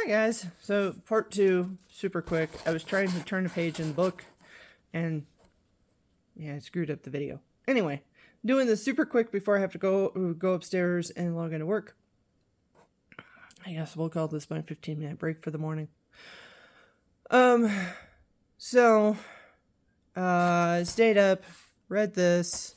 Hi guys. So part 2, super quick. I was trying to turn a page in the book and yeah, I screwed up the video. Anyway, doing this super quick before I have to go upstairs and log into work. I guess we'll call this my 15-minute break for the morning. So stayed up, read this.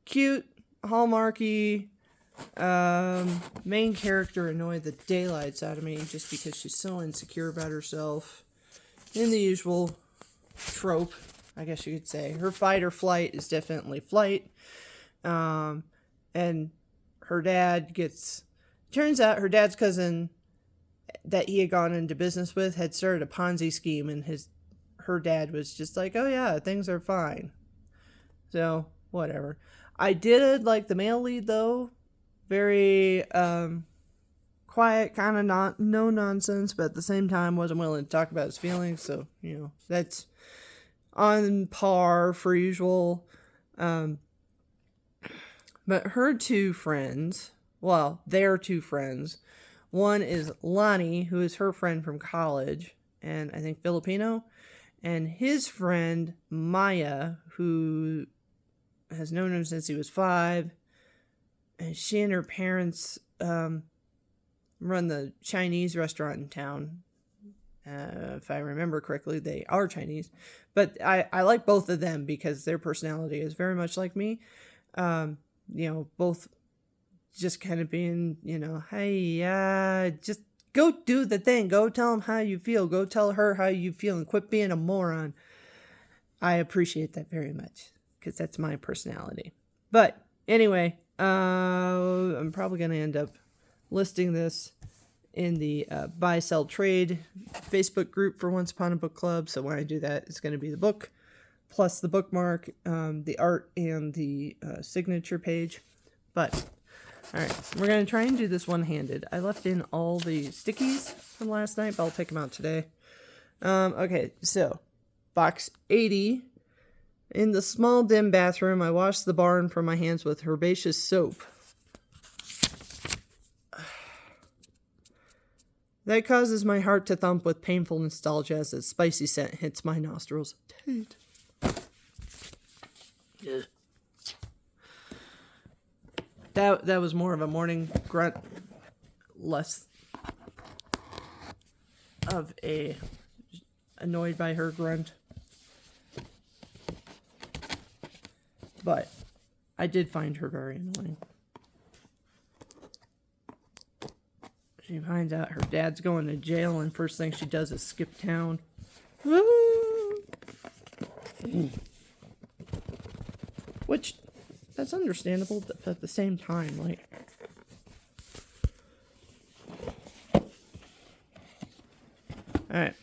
Cute, Hallmarky. Main character annoyed the daylights out of me just because she's so insecure about herself. In the usual trope, I guess you could say. Her fight or flight is definitely flight. And her dad turns out her dad's cousin that he had gone into business with had started a Ponzi scheme, and her dad was just like, oh yeah, things are fine. So, whatever. I did like the male lead though. Very quiet, kind of not no nonsense, but at the same time wasn't willing to talk about his feelings. So that's on par for usual. But her two friends, well, their two friends. One is Lonnie, who is her friend from college, and I think Filipino, and his friend Maya, who has known him since he was 5. And she and her parents run the Chinese restaurant in town. If I remember correctly, they are Chinese. But I like both of them because their personality is very much like me. Both just kind of being, hey, just go do the thing. Go tell them how you feel. Go tell her how you feel and quit being a moron. I appreciate that very much because that's my personality. But anyway, I'm probably going to end up listing this in the buy, sell, trade Facebook group for Once Upon a Book Club. So when I do that, it's going to be the book plus the bookmark, the art, and the signature page. But, all right, we're going to try and do this one-handed. I left in all the stickies from last night, but I'll take them out today. Okay, so box 80. In the small, dim bathroom, I washed the barn from my hands with herbaceous soap. That causes my heart to thump with painful nostalgia as its spicy scent hits my nostrils. Dude. Yeah. That was more of a morning grunt, less of a annoyed by her grunt. But I did find her very annoying. She finds out her dad's going to jail, and first thing she does is skip town. Which, that's understandable, but at the same time, like... Alright.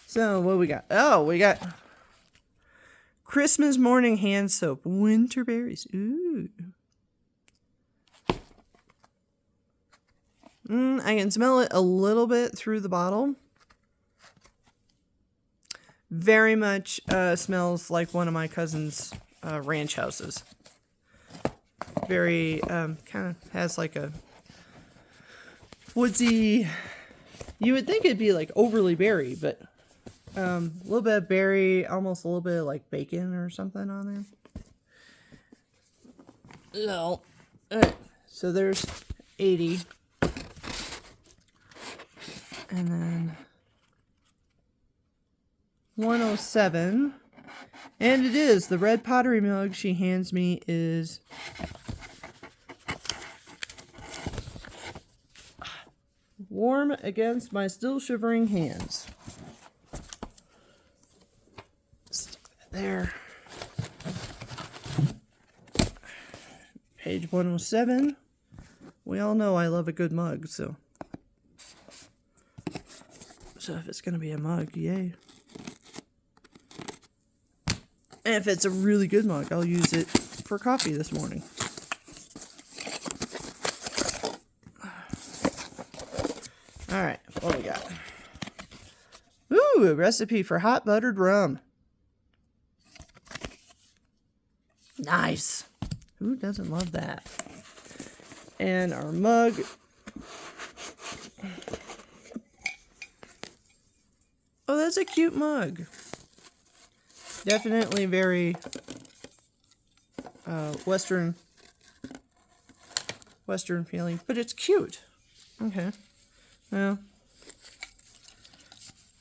So, what we got? Oh, we got... Christmas morning hand soap, winter berries. Ooh. I can smell it a little bit through the bottle. Very much smells like one of my cousin's ranch houses. Very kind of has like a woodsy. You would think it'd be like overly berry, but. A little bit of berry, almost a little bit of like bacon or something on there. No. Alright, so there's 80. And then 107. And it is, the red pottery mug she hands me is warm against my still shivering hands. There. Page 107. We all know I love a good mug, so if it's gonna be a mug, yay. And if it's a really good mug, I'll use it for coffee this morning. Alright, what we got? Ooh, a recipe for hot buttered rum. Nice. Who doesn't love that? And our mug that's a cute mug. Definitely very Western feeling, but it's cute. Okay. Well,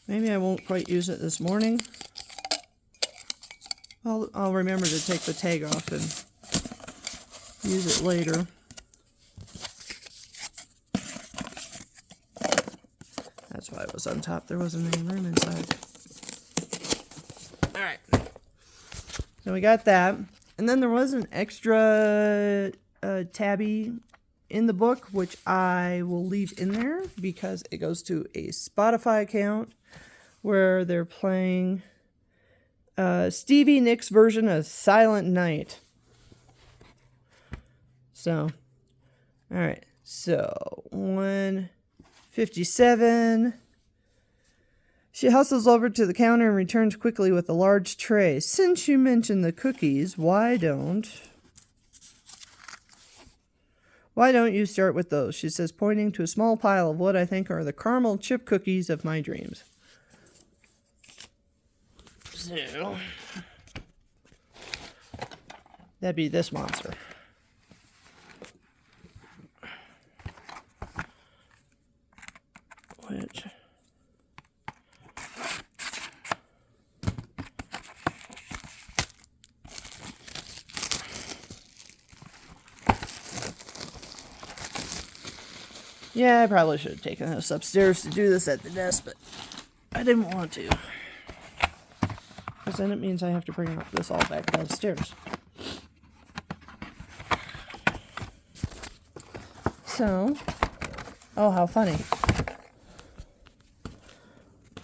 maybe I won't quite use it this morning. I'll remember to take the tag off and use it later. That's why it was on top. There wasn't any room inside. Alright. So we got that. And then there was an extra tabby in the book, which I will leave in there because it goes to a Spotify account where they're playing Stevie Nicks' version of Silent Night. So, alright. So, 157. She hustles over to the counter and returns quickly with a large tray. Since you mentioned the cookies, why don't you start with those? She says, pointing to a small pile of what I think are the caramel chip cookies of my dreams. So, that'd be this monster. Which... yeah, I probably should have taken this upstairs to do this at the desk, but I didn't want to. Because then it means I have to bring this all back downstairs. So, oh, how funny.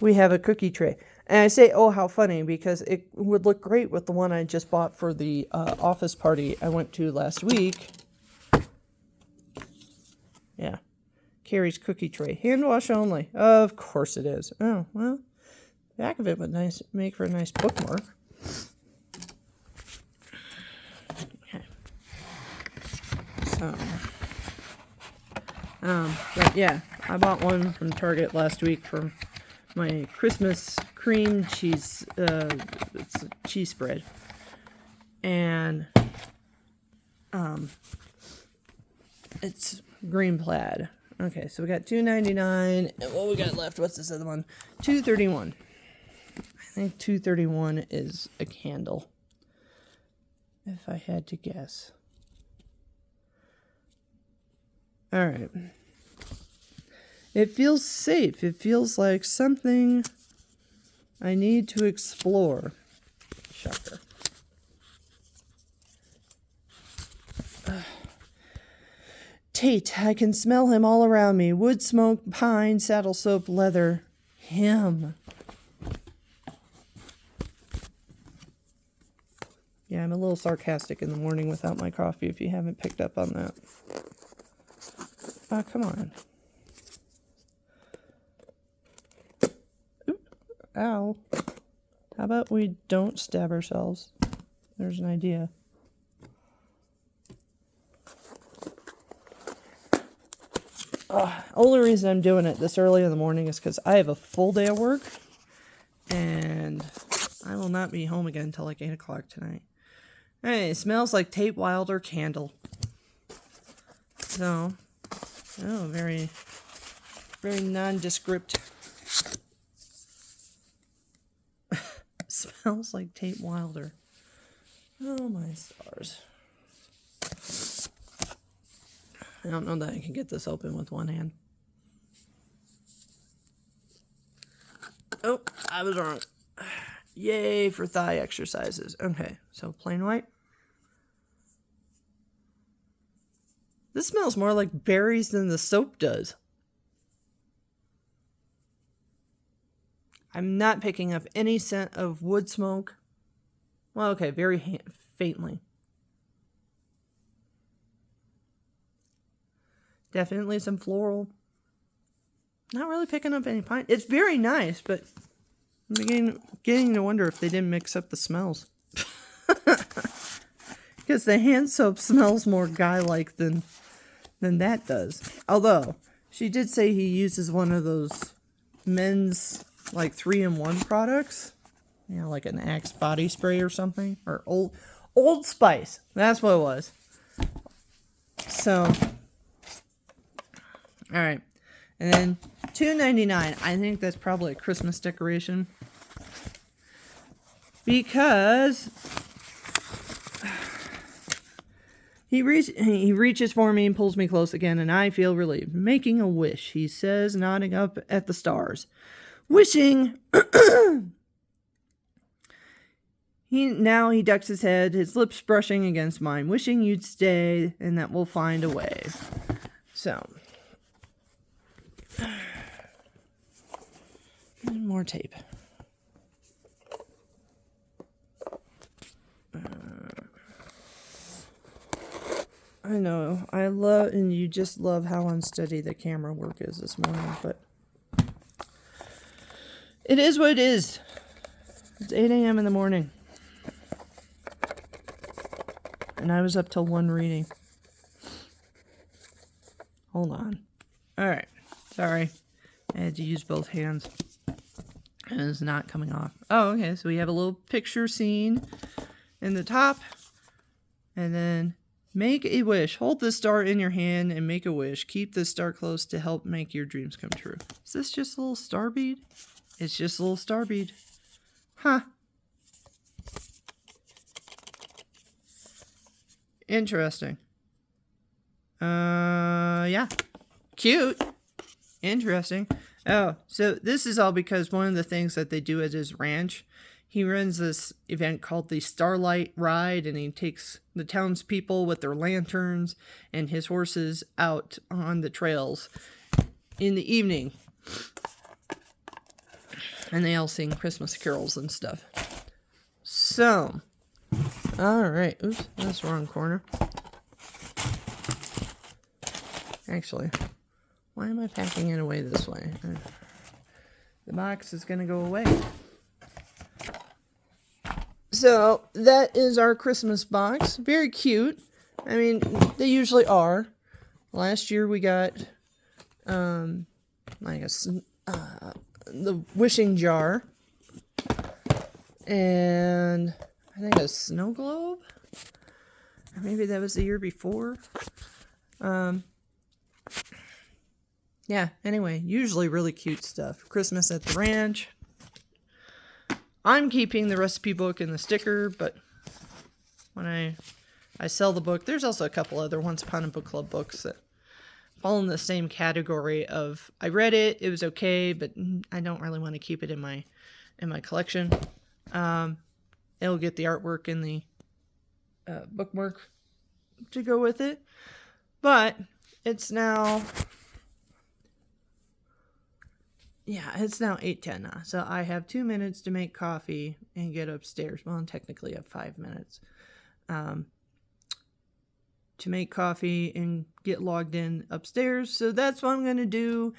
We have a cookie tray. And I say, oh, how funny, because it would look great with the one I just bought for the office party I went to last week. Yeah. Carrie's cookie tray. Hand wash only. Of course it is. Oh, well. The back of it would make for a nice bookmark. Okay. So. But yeah, I bought one from Target last week for my Christmas cream cheese, it's a cheese spread. And, it's green plaid. Okay, so we got $2.99, and what we got left, what's this other one? $2.31. I think $2.31 is a candle, if I had to guess. Alright. It feels safe. It feels like something I need to explore. Shocker. Tate, I can smell him all around me. Wood smoke, pine, saddle soap, leather. Him. Yeah, I'm a little sarcastic in the morning without my coffee, if you haven't picked up on that. Oh, come on. Oop. Ow. How about we don't stab ourselves? There's an idea. Only reason I'm doing it this early in the morning is because I have a full day of work, and I will not be home again until like 8 o'clock tonight. Hey, it smells like Tate Wilder candle. So, oh, very, very nondescript. Smells like Tate Wilder. Oh my stars. I don't know that I can get this open with one hand. Oh, I was wrong. Yay for thigh exercises. Okay, so plain white. This smells more like berries than the soap does. I'm not picking up any scent of wood smoke. Well, okay, very faintly. Definitely some floral. Not really picking up any pine. It's very nice, but I'm beginning to wonder if they didn't mix up the smells. Because the hand soap smells more guy-like than that does. Although, she did say he uses one of those men's like 3-in-1 products. You know, like an Axe body spray or something. Or Old Spice. That's what it was. So, alright. And then $2.99. I think that's probably a Christmas decoration. Because he reaches for me and pulls me close again, and I feel relieved. Making a wish, he says, nodding up at the stars. Wishing... He ducks his head, his lips brushing against mine, wishing you'd stay and that we'll find a way. So. And more tape. I know, I love, and you just love how unsteady the camera work is this morning, but it is what it is. It's 8 a.m. in the morning. And I was up till 1 reading. Hold on. Alright. Sorry. I had to use both hands. And it's not coming off. Oh, okay. So we have a little picture scene in the top. And then make a wish. Hold the star in your hand and make a wish. Keep the star close to help make your dreams come true. Is this just a little star bead? It's just a little star bead. Huh. Interesting. Yeah. Cute. Interesting. Oh, so this is all because one of the things that they do at his ranch, he runs this event called the Starlight Ride, and he takes the townspeople with their lanterns and his horses out on the trails in the evening. And they all sing Christmas carols and stuff. So... Alright, oops, that's the wrong corner. Actually, why am I packing it away this way? The box is going to go away. So, that is our Christmas box. Very cute. I mean, they usually are. Last year we got, the wishing jar. And... I think a snow globe, or maybe that was the year before. Yeah, anyway, usually really cute stuff. Christmas at the ranch. I'm keeping the recipe book and the sticker, but when I sell the book, there's also a couple other Once Upon a Book Club books that fall in the same category of, I read it, it was okay, but I don't really want to keep it in my collection. It'll get the artwork and the bookmark to go with it. But it's now... Yeah, it's now 8:10 now. So I have 2 minutes to make coffee and get upstairs. Well, technically I have 5 minutes. To make coffee and get logged in upstairs. So that's what I'm going to do.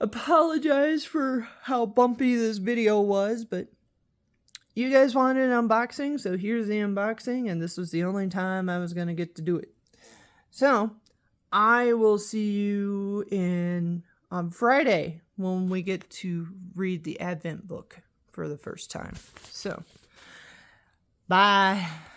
Apologize for how bumpy this video was, but... You guys wanted an unboxing, so here's the unboxing, and this was the only time I was going to get to do it. So, I will see you on Friday when we get to read the Advent book for the first time. So, bye.